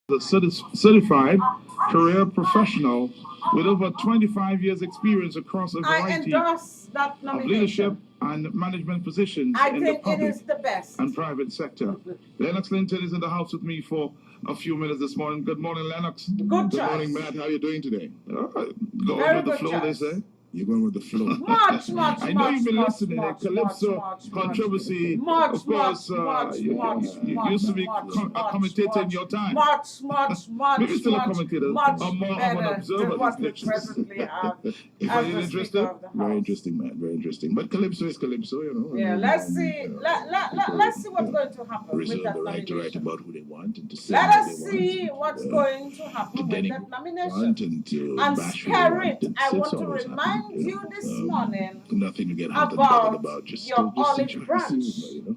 a certified career professional with over 25 years experience across a I variety endorse that of leadership nomination. and management positions I in the think it public is the best. and private sector. Lennox Linton is in the house with me for a few minutes this morning. Good morning, Lennox. Good Good choice. morning, Matt. How are you doing today? Going Very with the good flow, they choice. say. You're going with the flow. Much, I know you've been much, listening. much, Calypso much, controversy. much, Of course, much, you used to be a commentator in your time. much, Maybe still a much, commentator, much or more of an better observer than what these we days. presently have If as you're the interested, Speaker of the very House. interesting, man. Very interesting. But Calypso is Calypso, you know. Yeah, let's see. people, Let's see what's going to happen with reserve that the right to write nomination. about who they want and to say Let what us they see want. what's going to To happen with denigrate that who they nomination. want and to And bash who they want. Spirit, And I so want it's to always remind happened, you this morning nothing to get hot and bothered about about. Just your just olive enjoy the branch. season, you know.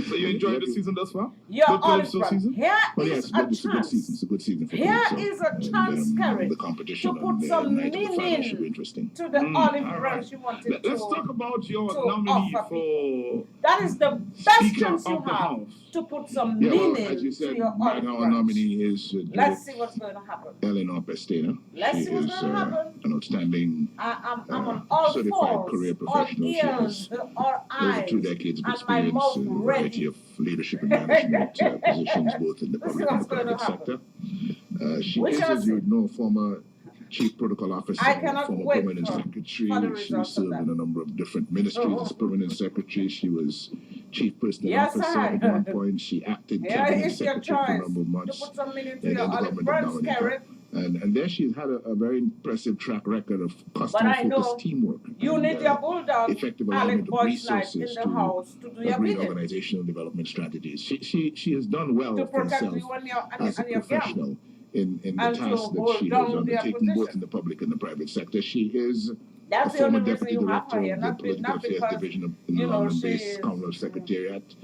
So you enjoyed the season thus far? Your Good olive Calypso branch. season? Here Well, is yes, a it's a good season. chance. It's a good season for Here Calypso. is a chance, And Carrie, the to competition put on the some night of the final should be meaning interesting. to the olive All branch right. you wanted Let's to talk about your to nominee offer people. for That is the best Speaker chance you of the have House. to put some Yeah, well, meaning as you to said, your Matt, olive our branch. nominee is Let's Judith see what's going to happen. Eleanor Pestena. Let's She see what's is going to happen. an outstanding I'm on all certified fours, career all professional. She has ears, all over eyes, 2 decades of and my experience mouth in a variety ready. of leadership and management positions, both in the Let's see public and the what's going to private happen. sector. She We is, shall as you see. would know, former chief protocol officer, I cannot former wait permanent for secretary. the She results of served that. in a number of different ministries as permanent secretary. She was chief personnel Yes, officer I. at one point. She acted Here cabinet is your secretary for a choice number of to months put some meaning to in your the olive government of branch, Dominica. Carrot. And there she's had a very impressive track record of But I customer-focused know teamwork you and need your bulldog, effective Alec alignment of Boyd's Knight, in resources the to house to do your agreed bidding, organizational development strategies. She has done well to for protect herself you and your as a and your gang, professional in the and to tasks that hold she has down the undertaken both in opposition. the public and the private sector. She is a That's the former only reason deputy you have director her here, of the Political not Affairs because Division of the you know she London-based is Commonwealth Secretariat.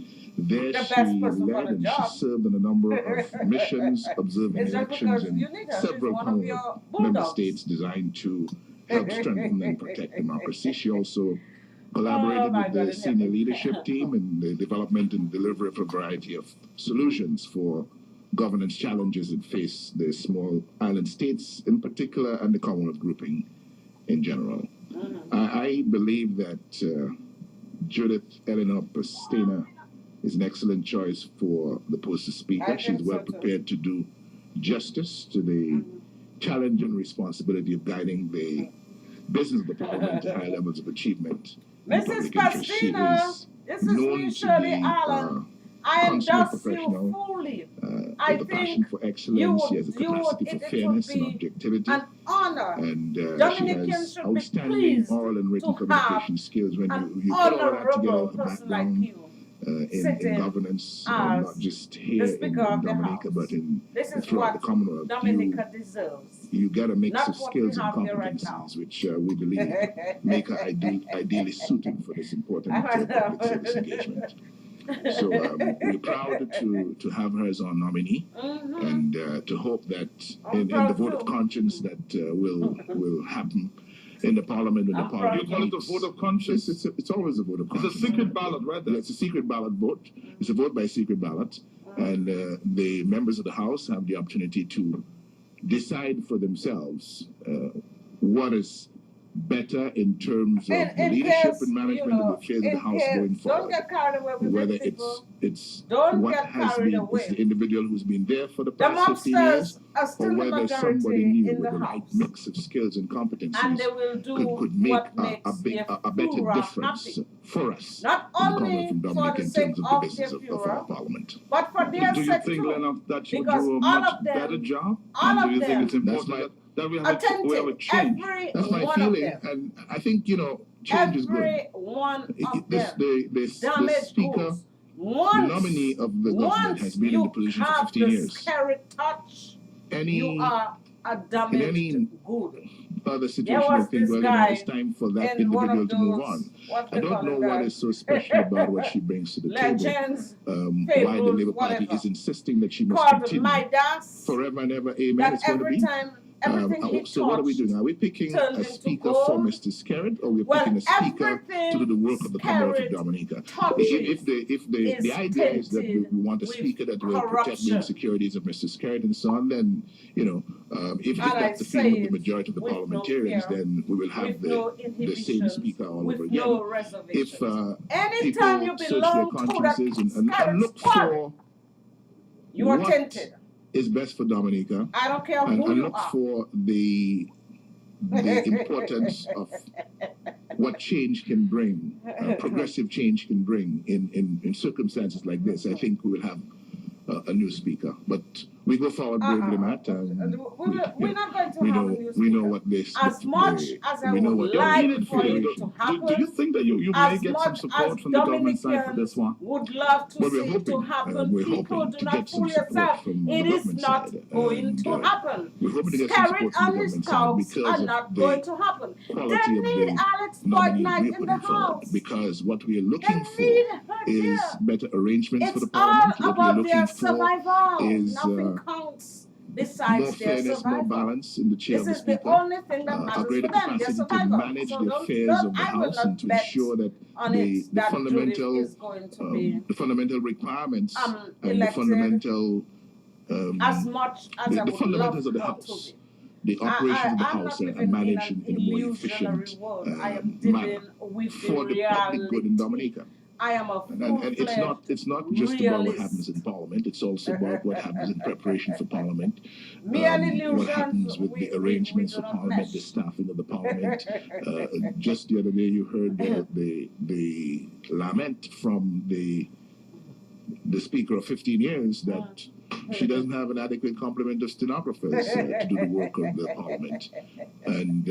There the she best person for led the and she job. served in a number of missions, observing It's just elections because in you need her. She's several one of Commonwealth your member bulldogs. states designed to help strengthen and protect democracy. She also Oh collaborated my with God the in senior heaven. leadership team in the development and delivery of a variety of solutions for governance challenges that face the small island states in particular and the Commonwealth grouping in general. I believe that Judith Eleanor Pestena is an excellent choice for the post of Speaker. I She's think well so too. prepared to do justice to the challenge and responsibility of guiding the business of the Parliament to high levels of achievement in the Mrs. public interest. She Pastina, is this is known me, to Shirley be Allen. I consummate endorse you professional fully. I with a passion think for you excellence. She would, has a capacity for it would fairness and be objectivity. an honor. And she Dominicans has should be outstanding pleased oral and written to have communication skills. When an you put all that together honorable with a person like background you in sitting governance, as not just the here Speaker of the Dominica, House. but This is throughout what the Commonwealth. Dominica deserves. You get a mix Not of what we skills and have here right now. competencies, which we believe make her ideally suited for this important public service engagement. So we're proud to have her as our nominee, and to hope that in the vote of conscience that will happen in the Parliament when the Parliament. You call it a vote of conscience? It's always a vote of conscience. It's a secret ballot, right? It's a secret ballot vote. It's a vote by secret ballot, and the members of the House have the opportunity to decide for themselves what is better in terms of the leadership and management of the affairs of the House going forward. Don't get carried away with Whether it, people. it's Don't what get has carried been away. is the individual who's been there for the The past 15 years, mobsters are or still the whether somebody majority new in with the the right House. mix of skills and competencies And they will do could make what a makes their better Führer difference happy. for us Not in the Commonwealth only from for Dominica the in sake terms of the of business their of our Führer, Parliament. but for their Do you sake think, too. Lennox, that you Because do a all much of them, better job? all And of do you think them it's important that we have a attentive, change? every That's my one of feeling, them. and I think change is good. Every one of This them. the Damaged speaker, goods. the nominee of the government has been in the position for 15 years. Carrot touch, you are a damaged good. Other situation, I think, it's time for that individual to move on. I don't know what is so special about what she brings to the Legends, table. fables, Why the Labour Party whatever. is insisting that she must Called continue Midas, forever and ever. Amen. that It's going to every be. time So what are we doing? Are we picking a speaker for Mr. Skerritt, or we're picking a speaker to do the work of the Commonwealth of Dominica? If the idea is that we want a speaker that will protect the insecurities of Mr. Skerritt and so on, then if that's the feeling of the majority of the parliamentarians, then we will have the same speaker all over again. If people search their consciences and look for what is best for Dominica, I don't care and who you look are. for the importance of what change can bring, progressive change can bring in circumstances like this, I think we will have a new speaker. But we go forward bravely, Matt. We're not going to we have know, a new speaker. We know what this. As much as I would like for it to happen, do you think that you may get some support from the government side for this one? Would love to see it to happen. People do not fool yourself. It is not going to happen. Skerritt and his talks are not going to happen. They need Alex Fortnight in the house. Because what we are looking for is better arrangements for the parliament. It's all about their survival. Nothing counts besides more their fairness, survival. more balance in the chair This of the is the speaker, only thing that a matters greater for them, their capacity to survival. manage So the affairs of the House and to ensure that the fundamental requirements and the fundamental as much as the fundamentals of the House, the operations of the House are managed in a more efficient manner for the public good in Dominica. I am a and it's not just about what happens in Parliament. It's also about what happens in preparation for Parliament. What happens with the arrangements for Parliament, the staffing of the Parliament. Just the other day, you heard the lament from the Speaker of 15 years that she doesn't have an adequate complement of stenographers to do the work of the Parliament, and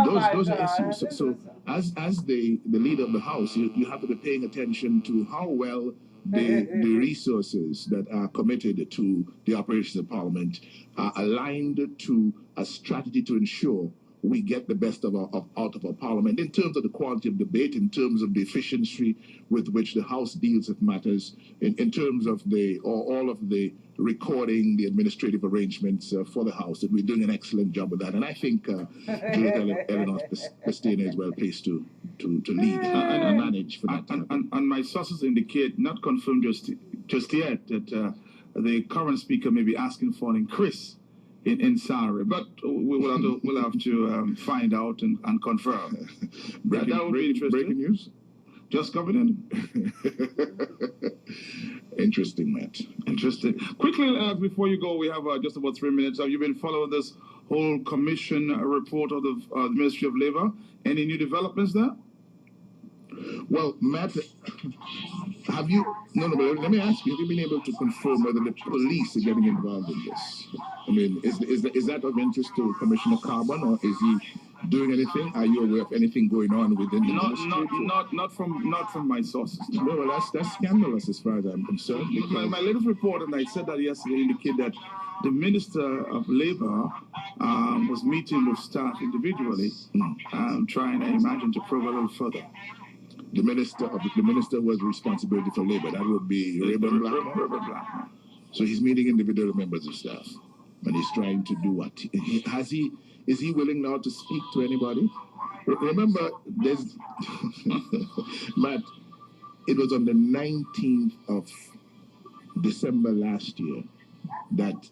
those are issues. So as the leader of the House, you have to be paying attention to how well the resources that are committed to the operations of Parliament are aligned to a strategy to ensure we get the best out of our Parliament in terms of the quality of debate, in terms of the efficiency with which the House deals with matters, in terms of all of the recording, the administrative arrangements for the House. That we're doing an excellent job with that, and I think Judith Eleanor Pestena is well placed to lead and manage for that. And my sources indicate, not confirmed just yet, that the current Speaker may be asking for an increase in salary, but we'll have to find out and confirm. That would be interesting. Breaking news, just coming in. Interesting, Matt. Interesting. Quickly, before you go, we have just about 3 minutes. Have you been following this whole commission report of the Ministry of Labour? Any new developments there? Well, Matt, have you? No, but let me ask you: have you been able to confirm whether the police are getting involved in this? I mean, is that of interest to Commissioner Carbon, or is he doing anything? Are you aware of anything going on within the ministry? Not from my sources. No, well, that's scandalous as far as I'm concerned. My latest report, and I said that yesterday, indicated that the Minister of Labour was meeting with staff individually, trying, I imagine, to probe a little further. The minister was responsibility for labor. That would be Rayburn Blackmore. So he's meeting individual members of staff, and he's trying to do what? Is he willing now to speak to anybody? Remember, there's Matt. It was on the 19th of December last year that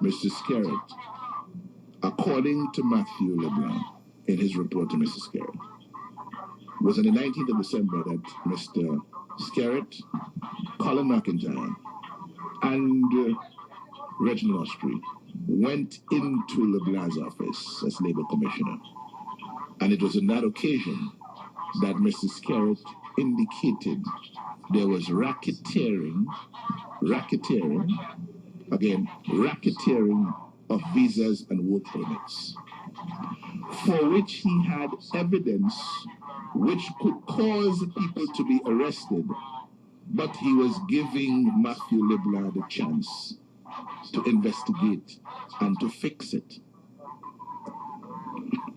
Mr. Skerritt, according to Matthew LeBlanc in his report to Mr. Skerritt, was on the 19th of December that Mr. Skerritt, Colin McIntyre, and Reginald Ostry went into LeBlanc's office as Labour Commissioner. And it was on that occasion that Mr. Skerritt indicated there was racketeering of visas and work permits, for which he had evidence which could cause people to be arrested, but he was giving Matthew LeBlanc the chance to investigate and to fix it.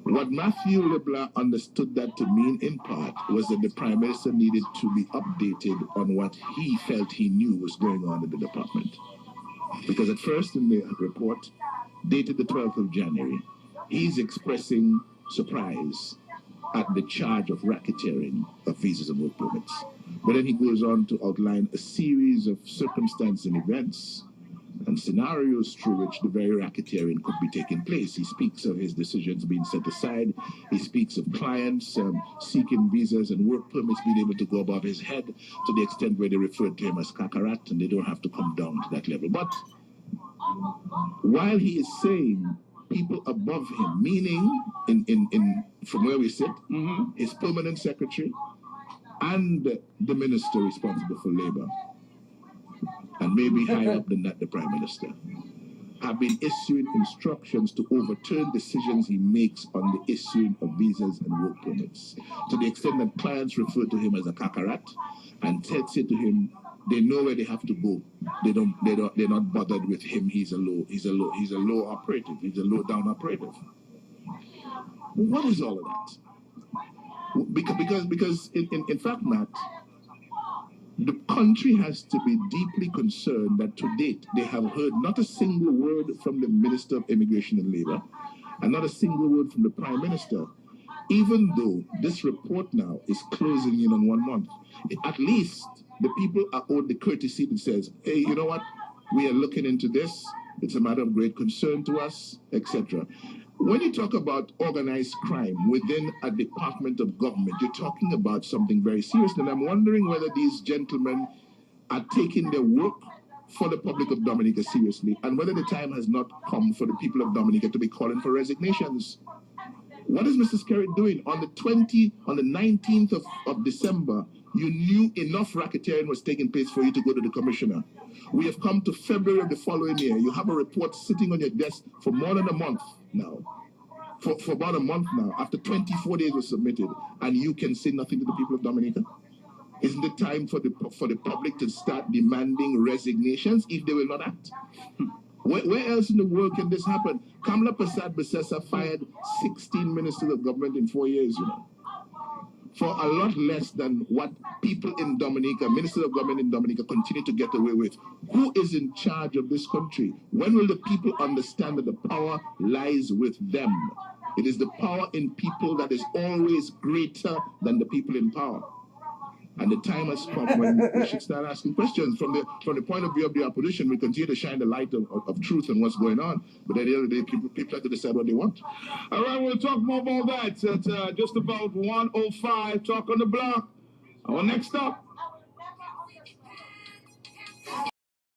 What Matthew LeBlanc understood that to mean in part was that the Prime Minister needed to be updated on what he felt he knew was going on in the department. Because at first in the report, dated the 12th of January, he's expressing surprise at the charge of racketeering of visas and work permits. But then he goes on to outline a series of circumstances and events and scenarios through which the very racketeering could be taking place. He speaks of his decisions being set aside. He speaks of clients seeking visas and work permits being able to go above his head to the extent where they refer to him as Kakarat, and they don't have to come down to that level. But while he is saying people above him, meaning in from where we sit, his permanent secretary and the minister responsible for labor, and maybe higher up than that, the prime minister, have been issuing instructions to overturn decisions he makes on the issuing of visas and work permits, to the extent that clients refer to him as a Kakarat and say to him they know where they have to go. They're not bothered with him. He's a low operative. He's a low down operative. What is all of that? Because in fact, Matt, the country has to be deeply concerned that to date they have heard not a single word from the Minister of Immigration and Labor and not a single word from the Prime Minister, even though this report now is closing in on 1 month. At least the people are owed the courtesy that says, hey, you know what? We are looking into this. It's a matter of great concern to us, etc. When you talk about organized crime within a department of government, you're talking about something very serious. And I'm wondering whether these gentlemen are taking their work for the public of Dominica seriously, and whether the time has not come for the people of Dominica to be calling for resignations. What is Mr. Skerritt doing? On the 19th of December, you knew enough racketeering was taking place for you to go to the commissioner. We have come to February of the following year. You have a report sitting on your desk for more than a month now. For about a month now, after 24 days was submitted, and you can say nothing to the people of Dominica? Isn't it time for the public to start demanding resignations if they will not act? Where else in the world can this happen? Kamla Prasad Besessa fired 16 ministers of government in 4 years, you know, for a lot less than what people in Dominica, ministers of government in Dominica, continue to get away with. Who is in charge of this country? When will the people understand that the power lies with them? It is the power in people that is always greater than the people in power. And the time has come when we should start asking questions. From the point of view of the opposition, we continue to shine the light of truth and what's going on. But at the end of the day, people have to decide what they want. All right, we'll talk more about that at just about 1:05. Talk on the block. Our next stop.